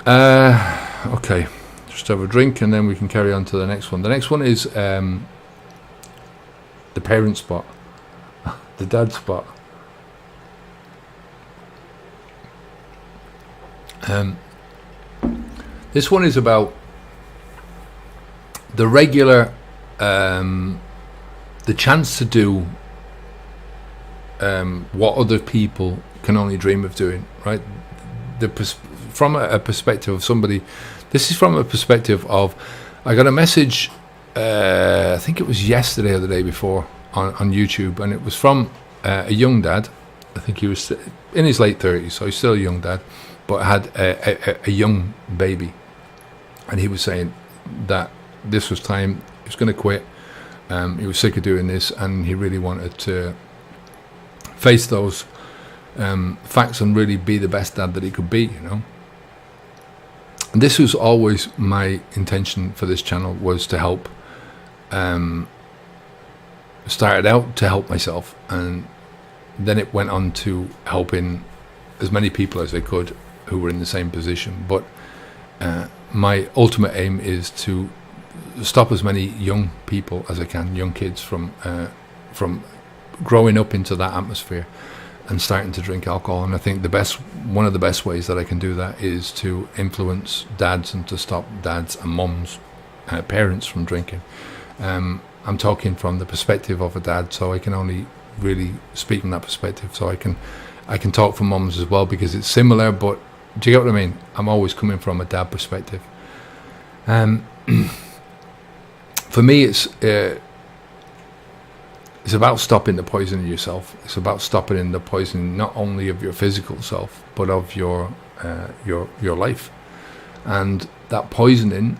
Okay, just have a drink and then we can carry on to the next one. The next one is the parent spot, the dad spot. This one is about the regular, the chance to do what other people can only dream of doing, right? From a perspective of somebody, this is from a perspective of, I got a message, I think it was yesterday or the day before on YouTube, and it was from a young dad. I think he was in his late 30s, so he's still a young dad, but had a young baby. And he was saying that this was time, he was going to quit. He was sick of doing this, and he really wanted to face those facts and really be the best dad that he could be, you know. And this was always my intention for this channel, was to help. Started out to help myself, and then it went on to helping as many people as I could who were in the same position. But my ultimate aim is to stop as many young people as I can, young kids, from growing up into that atmosphere and starting to drink alcohol. And I think one of the best ways that I can do that is to influence dads and to stop dads and moms, parents, from drinking. I'm talking from the perspective of a dad, so I can only really speak from that perspective. So I can talk for moms as well, because it's similar, but do you get what I mean? I'm always coming from a dad perspective. For me, it's about stopping the poisoning yourself. It's about stopping the poisoning not only of your physical self, but of your life. And that poisoning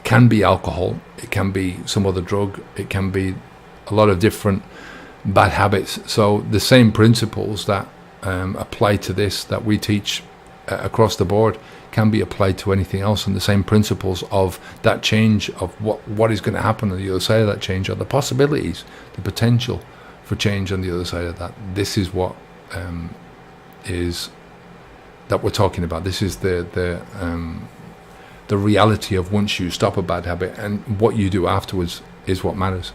can be alcohol, it can be some other drug, it can be a lot of different bad habits. So the same principles that apply to this, that we teach across the board, can be applied to anything else. And the same principles of that change, of what is going to happen on the other side of that change, or the possibilities, the potential for change on the other side of that. This is what is that we're talking about. This is the reality of once you stop a bad habit, and what you do afterwards is what matters.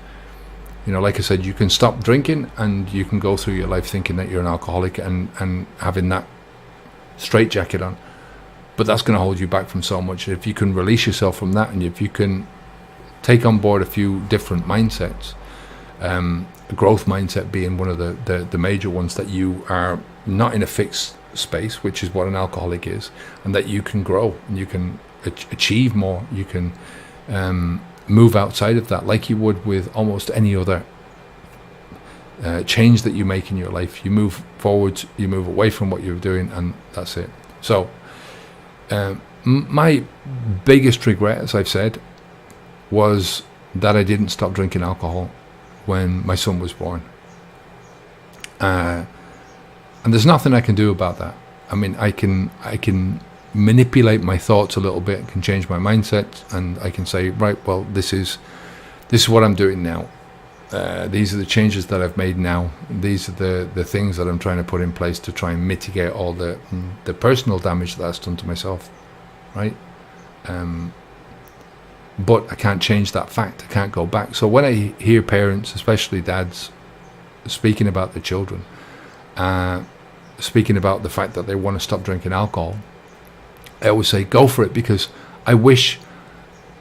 You know, like I said, you can stop drinking and you can go through your life thinking that you're an alcoholic and having that straitjacket on, but that's going to hold you back from so much. If you can release yourself from that, and if you can take on board a few different mindsets, a growth mindset being one of the major ones, that you are not in a fixed space, which is what an alcoholic is, and that you can grow and you can achieve more, you can move outside of that, like you would with almost any other change that you make in your life. You move forward, you move away from what you're doing, and that's it. So my biggest regret, as I've said, was that I didn't stop drinking alcohol when my son was born. And there's nothing I can do about that. I mean, I can manipulate my thoughts a little bit, can change my mindset, and I can say, right, well, this is what I'm doing now. These are the changes that I've made now. These are the things that I'm trying to put in place to try and mitigate all the personal damage that that's done to myself, right? But I can't change that fact. I can't go back. So when I hear parents, especially dads, speaking about their children, speaking about the fact that they want to stop drinking alcohol, I always say, go for it, because I wish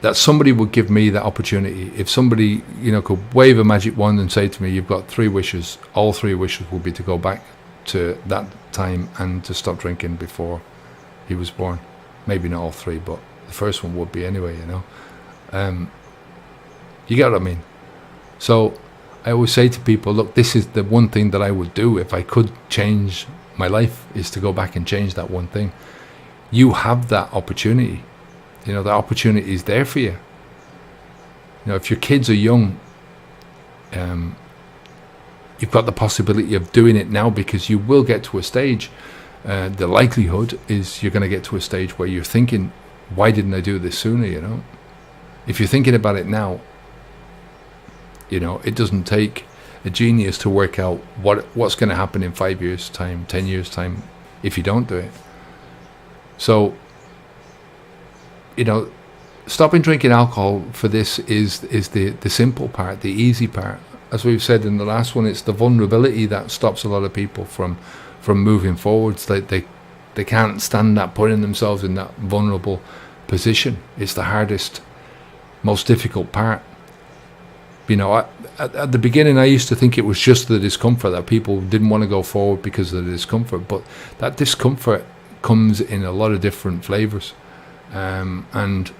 that somebody would give me that opportunity. If somebody, could wave a magic wand and say to me, you've got 3 wishes, all 3 wishes would be to go back to that time and to stop drinking before he was born. Maybe not all 3, but the first one would be anyway, You get what I mean? So I always say to people, look, this is the one thing that I would do if I could change my life, is to go back and change that one thing. You have that opportunity. The opportunity is there for you. If your kids are young, you've got the possibility of doing it now, because you will get to a stage. The likelihood is you're going to get to a stage where you're thinking, why didn't I do this sooner, If you're thinking about it now, it doesn't take a genius to work out what's going to happen in 5 years' time, 10 years' time, if you don't do it. So you know, stopping drinking alcohol for this is the simple part, the easy part. As we've said in the last one, it's the vulnerability that stops a lot of people from moving forwards. They can't stand that, putting themselves in that vulnerable position. It's the hardest, most difficult part. You know, at the beginning, I used to think it was just the discomfort, that people didn't want to go forward because of the discomfort. But that discomfort comes in a lot of different flavors, and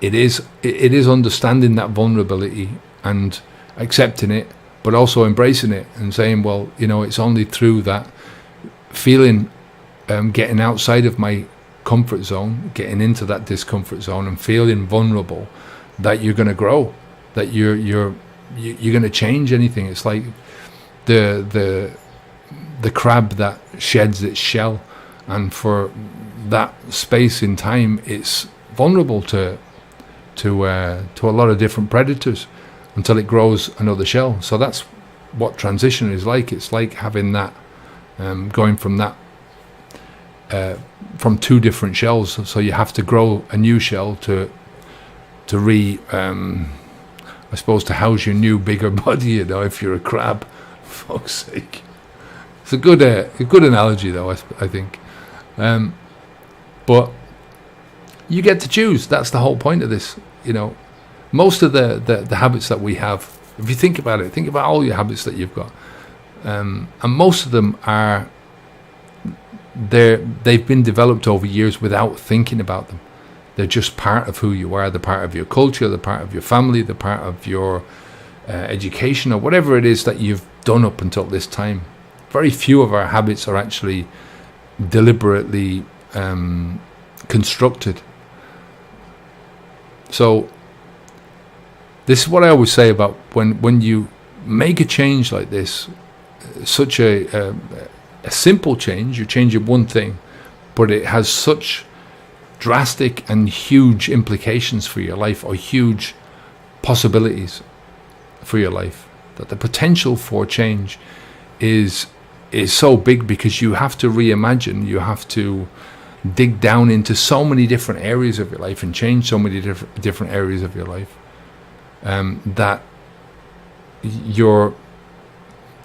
it is understanding that vulnerability and accepting it, but also embracing it and saying, well, you know, it's only through that feeling, getting outside of my comfort zone, getting into that discomfort zone and feeling vulnerable, that you're going to grow, that you're going to change anything. It's like the crab that sheds its shell, and for that space in time, it's vulnerable to a lot of different predators until it grows another shell. So that's what transition is like. It's like having that, going from that, from two different shells. So you have to grow a new shell to I suppose, to house your new bigger body. You know, if you're a crab, for fuck's sake. It's a good analogy, though. I think, but you get to choose. That's the whole point of this. You know, most of the habits that we have, if you think about it, think about all your habits that you've got, and most of them are they've been developed over years without thinking about them. They're just part of who you are. They're part of your culture. They're part of your family. They're part of your education, or whatever it is that you've done up until this time. Very few of our habits are actually deliberately constructed. So this is what I always say about when you make a change like this, such a simple change. You're changing one thing, but it has such drastic and huge implications for your life, or huge possibilities for your life, that the potential for change is so big, because you have to reimagine, you have to dig down into so many different areas of your life and change so many different areas of your life, that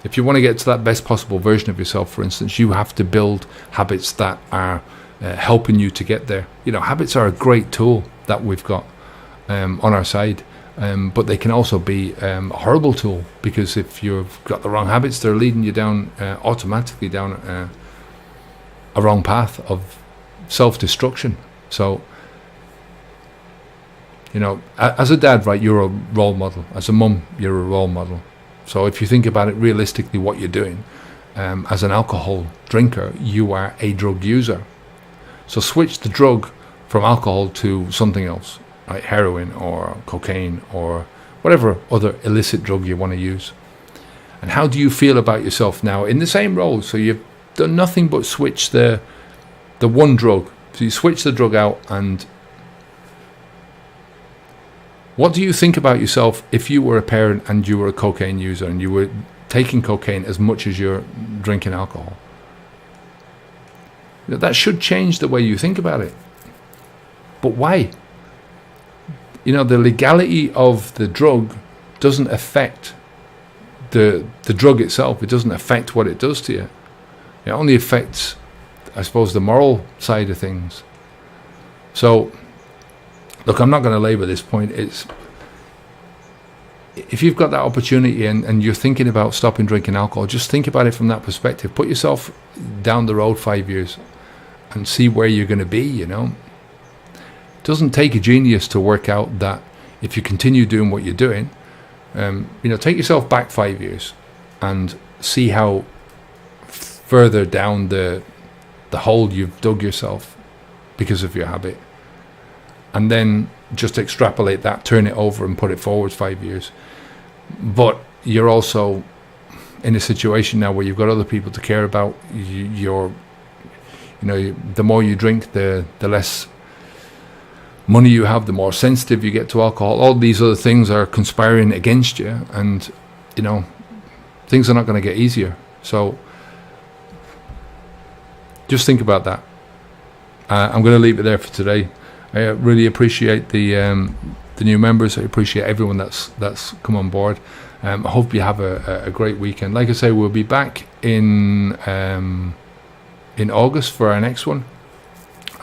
if you want to get to that best possible version of yourself, for instance, you have to build habits that are helping you to get there. You know, habits are a great tool that we've got on our side, but they can also be a horrible tool, because if you've got the wrong habits, they're leading you down automatically down a wrong path of self-destruction. So, you know, as a dad, right, you're a role model. As a mum, you're a role model. So if you think about it realistically, what you're doing, as an alcohol drinker, you are a drug user. So switch the drug from alcohol to something else, right? Heroin or cocaine or whatever other illicit drug you want to use. And how do you feel about yourself now in the same role? So you've done nothing but switch the one drug. So you switch the drug out, and what do you think about yourself if you were a parent and you were a cocaine user and you were taking cocaine as much as you're drinking alcohol? That should change the way you think about it. But why? You know, the legality of the drug doesn't affect the drug itself. It doesn't affect what it does to you. It only affects, I suppose, the moral side of things. So, look, I'm not going to labor this point. It's, if you've got that opportunity and you're thinking about stopping drinking alcohol, just think about it from that perspective. Put yourself down the road 5 years and see where you're going to be, you know. It doesn't take a genius to work out that if you continue doing what you're doing, you know, take yourself back 5 years and see how further down the hole you've dug yourself because of your habit. And then just extrapolate that, turn it over and put it forward 5 years. But you're also in a situation now where you've got other people to care about. You know, the more you drink, the less money you have, the more sensitive you get to alcohol. All these other things are conspiring against you, and, you know, things are not going to get easier. So just think about that. I'm going to leave it there for today. I really appreciate the new members. I appreciate everyone that's come on board. I hope you have a great weekend. Like I say, we'll be back in August for our next one.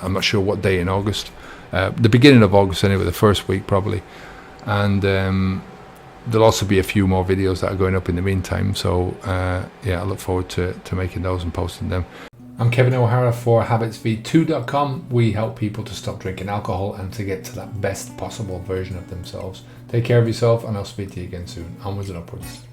I'm not sure what day in August. The beginning of August anyway, the first week probably. And there'll also be a few more videos that are going up in the meantime. So I look forward to making those and posting them. I'm Kevin O'Hara for habitsv2.com. We help people to stop drinking alcohol and to get to that best possible version of themselves. Take care of yourself, and I'll speak to you again soon. Onwards and upwards.